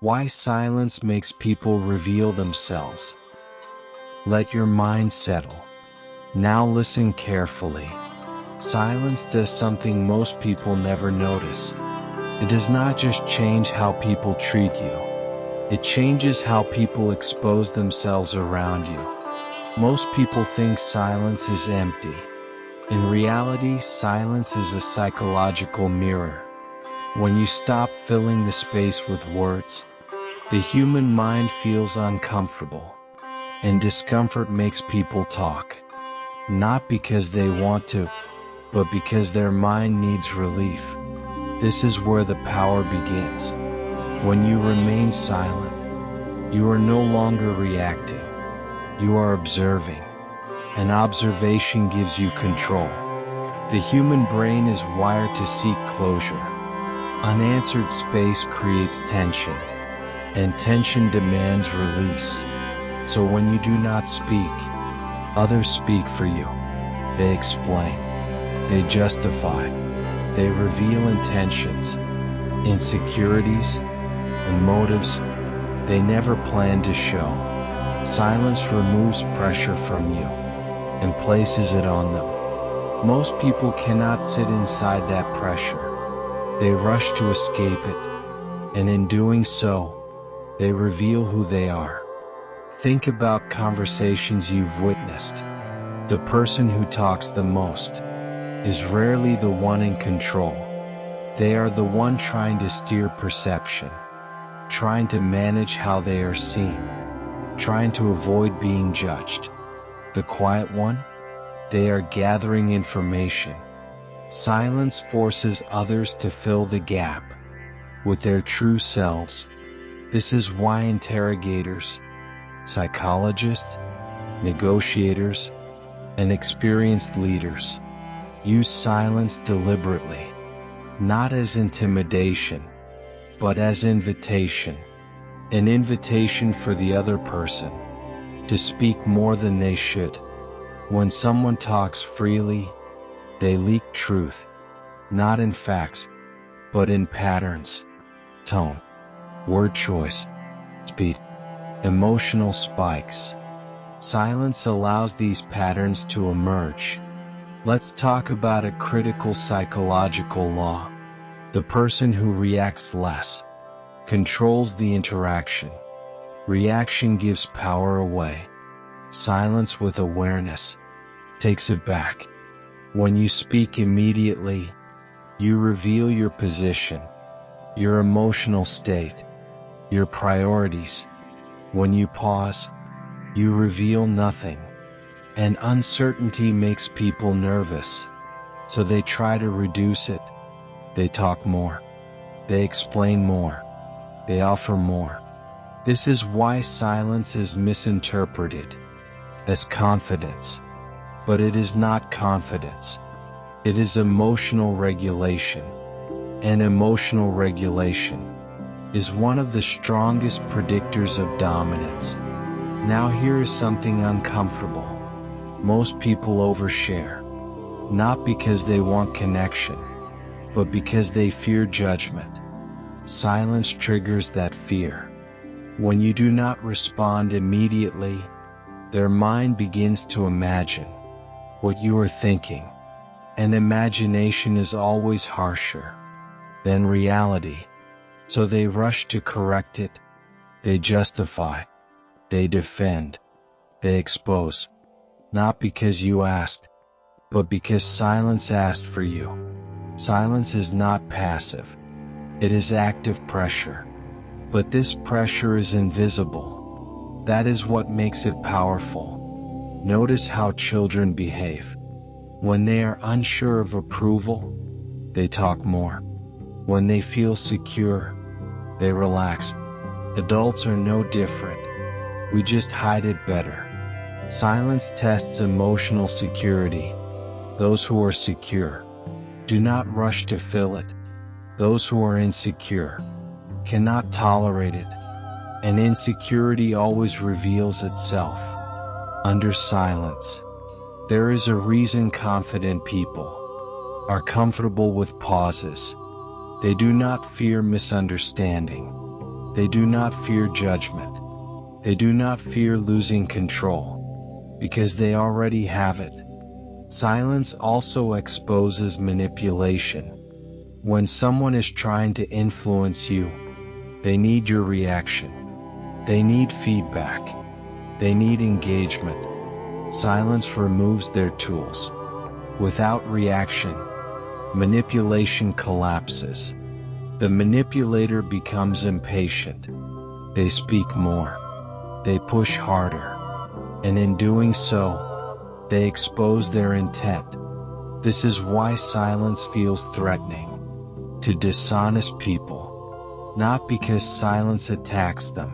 Why silence makes people reveal themselves. Let your mind settle. Now listen carefully. Silence does something most people never notice. It does not just change how people treat you. It changes how people expose themselves around you. Most people think silence is empty. In reality, silence is a psychological mirror. When you stop filling the space with words, the human mind feels uncomfortable, and discomfort makes people talk. Not because they want to, but because their mind needs relief. This is where the power begins. When you remain silent, you are no longer reacting. You are observing. And observation gives you control. The human brain is wired to seek closure. Unanswered space creates tension, and tension demands release. So when you do not speak, others speak for you. They explain. They justify. They reveal intentions, insecurities, and motives they never planned to show. Silence removes pressure from you and places it on them. Most people cannot sit inside that pressure. They rush to escape it, and in doing so, they reveal who they are. Think about conversations you've witnessed. The person who talks the most is rarely the one in control. They are the one trying to steer perception, trying to manage how they are seen, trying to avoid being judged. The quiet one? They are gathering information. Silence forces others to fill the gap with their true selves. This is why interrogators, psychologists, negotiators, and experienced leaders use silence deliberately, not as intimidation, but as invitation. An invitation for the other person to speak more than they should. When someone talks freely, they leak truth, not in facts, but in patterns, tone, word choice, speed, emotional spikes. Silence allows these patterns to emerge. Let's talk about a critical psychological law. The person who reacts less controls the interaction. Reaction gives power away. Silence with awareness takes it back. When you speak immediately, you reveal your position, your emotional state, your priorities. When you pause, you reveal nothing. And uncertainty makes people nervous, so they try to reduce it. They talk more. They explain more. They offer more. This is why silence is misinterpreted as confidence. But it is not confidence. It is emotional regulation. And emotional regulation is one of the strongest predictors of dominance. Now here is something uncomfortable. Most people overshare, not because they want connection, but because they fear judgment. Silence triggers that fear. When you do not respond immediately, their mind begins to imagine what you are thinking. And imagination is always harsher than reality. So they rush to correct it. They justify. They defend. They expose. Not because you asked, but because silence asked for you. Silence is not passive. It is active pressure. But this pressure is invisible. That is what makes it powerful. Notice how children behave. When they are unsure of approval, they talk more. When they feel secure, they relax. Adults are no different. We just hide it better. Silence tests emotional security. Those who are secure do not rush to fill it. Those who are insecure cannot tolerate it. And insecurity always reveals itself under silence. There is a reason confident people are comfortable with pauses. They do not fear misunderstanding. They do not fear judgment. They do not fear losing control, because they already have it. Silence also exposes manipulation. When someone is trying to influence you, they need your reaction. They need feedback. They need engagement. Silence removes their tools. Without reaction, manipulation collapses. The manipulator becomes impatient. They speak more. They push harder. And in doing so, they expose their intent. This is why silence feels threatening to dishonest people, not because silence attacks them,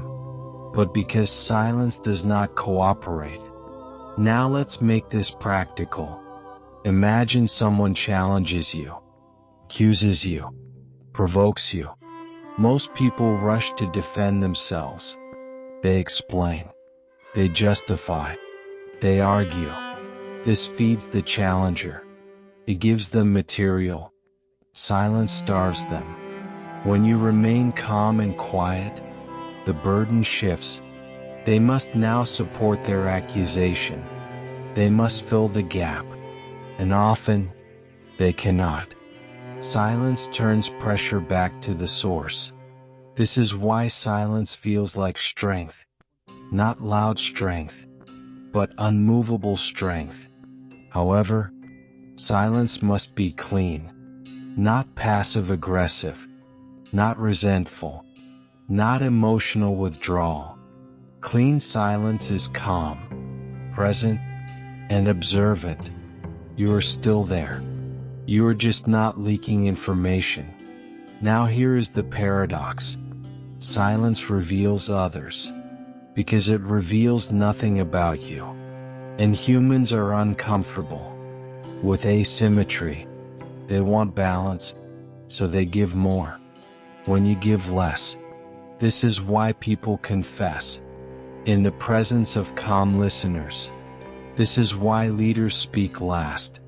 but because silence does not cooperate. Now let's make this practical. Imagine someone challenges you, accuses you, provokes you. Most people rush to defend themselves. They explain. They justify. They argue. This feeds the challenger. It gives them material. Silence starves them. When you remain calm and quiet, the burden shifts. They must now support their accusation. They must fill the gap. And often, they cannot. Silence turns pressure back to the source. This is why silence feels like strength. Not loud strength, but unmovable strength. However, silence must be clean. Not passive-aggressive. Not resentful. Not emotional withdrawal. Clean silence is calm, present, and observant. You are still there. You are just not leaking information. Now here is the paradox. Silence reveals others, because it reveals nothing about you. And humans are uncomfortable with asymmetry. They want balance, so they give more. When you give less, this is why people confess in the presence of calm listeners. This is why leaders speak last.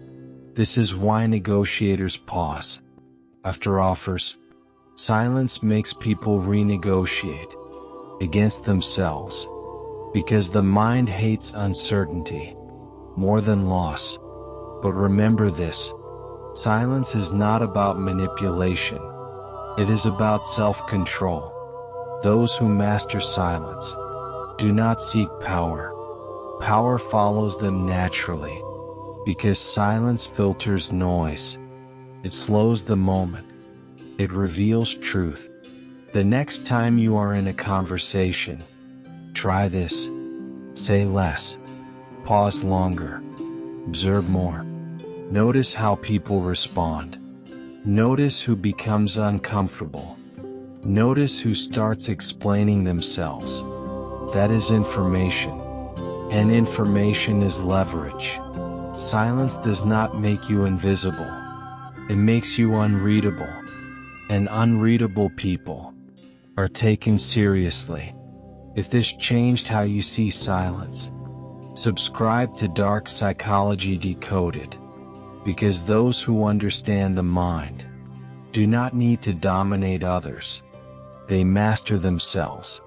This is why negotiators pause after offers. Silence makes people renegotiate against themselves, because the mind hates uncertainty more than loss. But remember this, silence is not about manipulation. It is about self-control. Those who master silence do not seek power. Power follows them naturally, because silence filters noise. It slows the moment. It reveals truth. The next time you are in a conversation, try this. Say less. Pause longer. Observe more. Notice how people respond. Notice who becomes uncomfortable. Notice who starts explaining themselves. That is information. And information is leverage. Silence does not make you invisible. It makes you unreadable. And unreadable people are taken seriously. If this changed how you see silence, subscribe to Dark Psychology Decoded, because those who understand the mind do not need to dominate others. They master themselves.